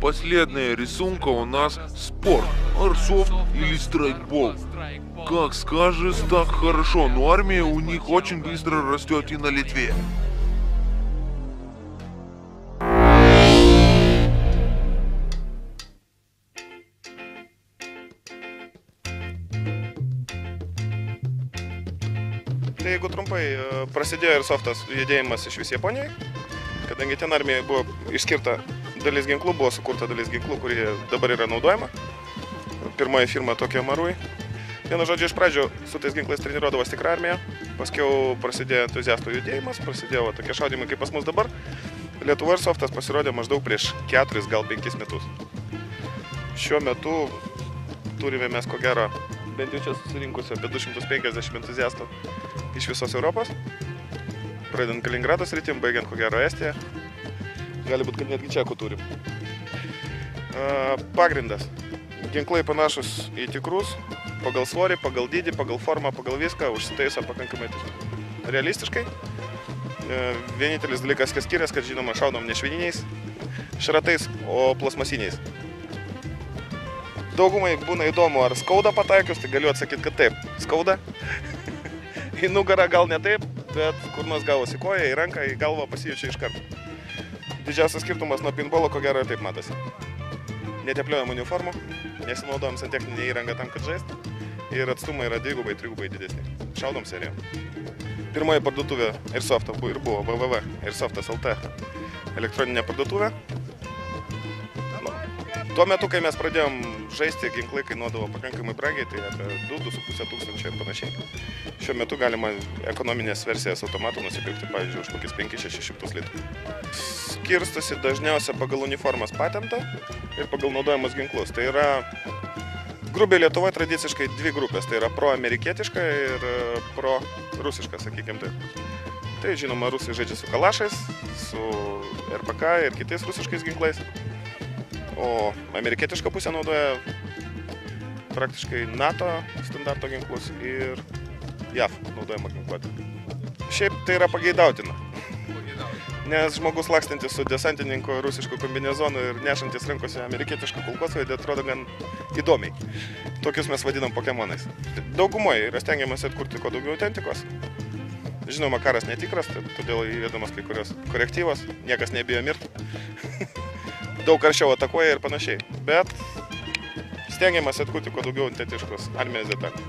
Последняя рисунка у нас спорт, аirsoft или страйкбол. Как скажешь, так хорошо, но армия у них очень быстро растет и на Литве. Tai jeigu trumpai, prasidėjo Airsoftas judėjimas iš vis Japonijai, kadangi ten armijai buvo išskirta dalis ginklų, buvo sukurta dalis ginklų, kurie dabar yra naudojama. Pirmoji firma Tokio Marui. Vienu žodžiu, iš pradžių su tais ginklais treniruodavos tikra armija, paskiau prasidėjo entuziastų judėjimas, prasidėjo tokie šaudimai kaip pas mus dabar. Lietuvoje Airsoftas pasirodė maždaug prieš 4, gal 5 metus. Šiuo metu turime mes ko gero bent jau čia susirinkusi apie 250 entuziastų iš visos Europos, pradedant Kaliningrado sritim, baigiant ko gero Estiją, gali būti, kad netgi Čekų turim. Pagrindas. Ginklai panašus į tikrus, pagal svorį, pagal dydį, pagal formą, pagal viską, užsitaiso pakankamai realistiškai. Vienintelis dalykas, kas skiriasi, kad žinoma šaudom ne švininiais šratais, o plasmasiniais. Daugumai būna įdomu, ar skauda pataikius, tai galiu atsakyti, kad taip, skauda. Į nugarą gal ne taip, bet kur nors gavosi koją, į ranką, į galvą pasijaučia iš karto. Didžiausias skirtumas nuo pinbolo, ko gero, taip matosi. Netepliojam uniformų, nesinaudojam santechninę įrangą tam, kad žaist. Ir atstumai yra 2-3 didesni. Šaudom serijom. Pirmoji parduotuvė Airsofto ir buvo www. Airsoftas.lt elektroninė parduotuvė. Tuo metu, kai mes pradėjom žaisti, ginklai kainuodavo pakankamai brangiai, tai apie 2-2,5 tūkstančio ir panašiai. Šiuo metu galima ekonominės versijas automatų nusipirkti, pavyzdžiui, už kokius 500-600 litrų. Skirstosi dažniausia pagal uniformos patentą ir pagal naudojamus ginklus. Tai yra grubiai Lietuvoje tradiciškai 2 grupės. Tai yra pro-amerikietiška ir pro-rusiška, sakykime taip. Tai žinoma, rusai žaidžia su kalašais, su RPK ir kitais rusiškais ginklais. O amerikietiška pusė naudoja praktiškai NATO standarto ginklus ir JAV naudojama ginkluotė. Šiaip tai yra pageidautina, nes žmogus lakstantis su desantininku rusišku kombinezonu ir nešantis rankose amerikietišką kulkosvaidį atrodo gan įdomiai. Tokius mes vadinam pokemonais. Daugumoje yra stengiamas atkurti kuo daugiau autentikos. Žinoma, karas netikras, todėl įvedamas kai kurios korektyvos, niekas nebijo mirti. Daug karščiau atakuoja ir panašiai, bet stengiamas atkurti kuo daugiau autentiškos armijos detalių.